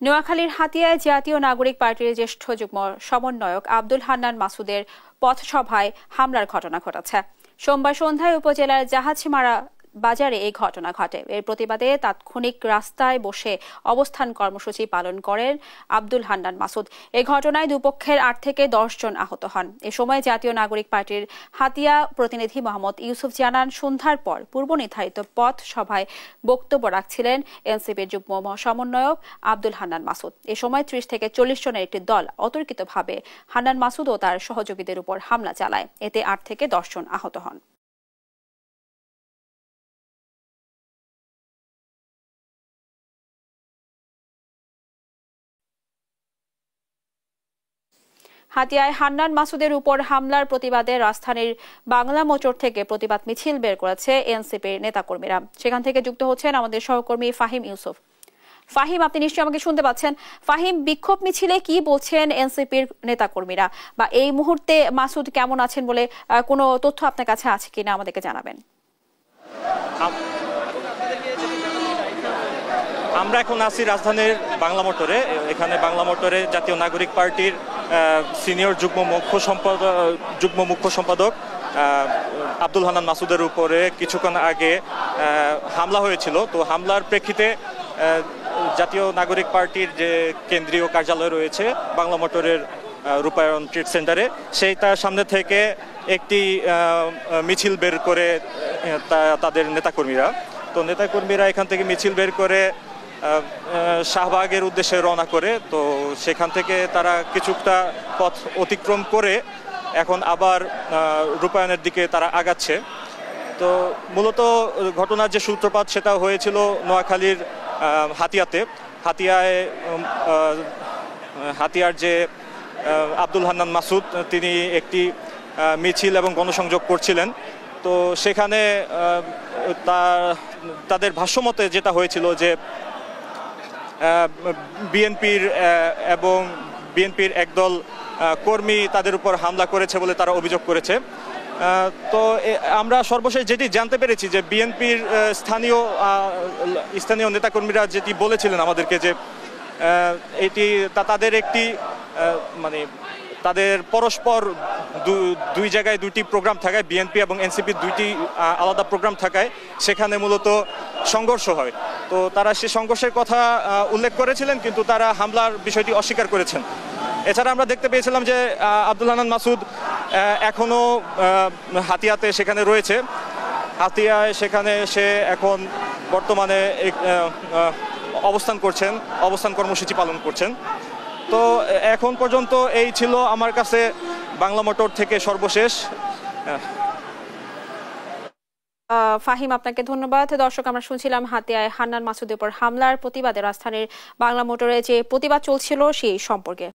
নোয়াখালীর হাতিয়ায় জাতীয় নাগরিক পার্টির জ্যেষ্ঠ যুগ্ম সমন্বয়ক আব্দুল হান্নান মাসুদের পথসভায় হামলার ঘটনা ঘটেছে। সোমবার সন্ধ্যায় উপজেলার জাহাজমারা বাজারে এই ঘটনা ঘটে। এর প্রতিবাদে তাৎক্ষণিক রাস্তায় বসে অবস্থান কর্মসূচি পালন করেন আব্দুল হান্নান মাসুদ। এই ঘটনায় দুপক্ষের ৮ থেকে ১০ জন আহত হন। এ সময় জাতীয় নাগরিক পার্টির হাতিয়া প্রতিনিধি মোহাম্মদ ইউসুফ জানান, সন্ধ্যার পর পূর্ব নির্ধারিত পথ সভায় বক্তব্য রাখছিলেন এনসিপির যুগ্ম সমন্বয়ক আব্দুল হান্নান মাসুদ। এ সময় ৩০ থেকে ৪০ জনের একটি দল অতর্কিতভাবে হান্নান মাসুদ ও তার সহযোগীদের উপর হামলা চালায়। এতে ৮ থেকে ১০ জন আহত হন। হাতিয়ায় হান্নান মাসুদের উপর হামলার প্রতিবাদে রাজধানীর বাংলা মোটর থেকে প্রতিবাদ মিছিল বের করেছে এনসিপির নেতাকর্মীরা। সেখান থেকে যুক্ত হচ্ছেন আমাদের সহকর্মী ফাহিম ইউসুফ। ফাহিম, আপনি নিশ্চয়ই আমাকে শুনতে পাচ্ছেন। ফাহিম, বিক্ষোভ মিছিলে কি বলছেন এনসিপির নেতাকর্মীরা, বা এই মুহূর্তে মাসুদ কেমন আছেন বলে কোনো তথ্য আপনার কাছে আছে কিনা আমাদেরকে জানাবেন। আমরা এখন আছি রাজধানীর বাংলা মোটরে। এখানে বাংলা মোটরে জাতীয় নাগরিক পার্টির সিনিয়র যুগ্ম মুখ্য সম্পাদক আব্দুল হান্নান মাসুদের উপরে কিছুক্ষণ আগে হামলা হয়েছিল। তো হামলার প্রেক্ষিতে জাতীয় নাগরিক পার্টির যে কেন্দ্রীয় কার্যালয় রয়েছে বাংলা মোটরের রূপায়ণ ট্রেড সেন্টারে, তার সামনে থেকে একটি মিছিল বের করে তাদের নেতাকর্মীরা এখান থেকে মিছিল বের করে শাহবাগের উদ্দেশ্যে রওনা করে। তো সেখান থেকে তারা কিছুটা পথ অতিক্রম করে এখন আবার রূপায়ণের দিকে তারা আগাচ্ছে। তো মূলত ঘটনার যে সূত্রপাত সেটা হয়েছিল নোয়াখালীর হাতিয়ার যে আব্দুল হান্নান মাসুদ, তিনি একটি মিছিল এবং গণসংযোগ করছিলেন। তো সেখানে তাদের ভাষ্যমতে যেটা হয়েছিল যে বিএনপির একদল কর্মী তাদের উপর হামলা করেছে বলে তারা অভিযোগ করেছে। তো আমরা সর্বশেষ যেটি জানতে পেরেছি যে বিএনপির স্থানীয় নেতাকর্মীরা যেটি বলেছিলেন আমাদেরকে, যে এটি তাদের একটি তাদের পরস্পর দুই জায়গায় দুইটি প্রোগ্রাম থাকায়, বিএনপি এবং এনসিপির দুইটি আলাদা প্রোগ্রাম থাকায় সেখানে মূলত সংঘর্ষ হয়। তো তারা সেই সংঘর্ষের কথা উল্লেখ করেছিলেন, কিন্তু তারা হামলার বিষয়টি অস্বীকার করেছেন। এছাড়া আমরা দেখতে পেয়েছিলাম যে আব্দুল হান্নান মাসুদ এখনও হাতিয়াতে সেখানে রয়েছে। হাতিয়ায় সেখানে সে এখন বর্তমানে অবস্থান কর্মসূচি পালন করছেন। তো এখন পর্যন্ত এই ছিল আমার কাছে বাংলা মোটর থেকে সর্বশেষ। ফাহিম, আপনাকে ধন্যবাদ। দর্শক, আমরা শুনছিলাম হাতিয়ায় হান্নান মাসুদের উপর হামলার প্রতিবাদে রাজধানীর বাংলা মোটরে যে প্রতিবাদ চলছিল সেই সম্পর্কে।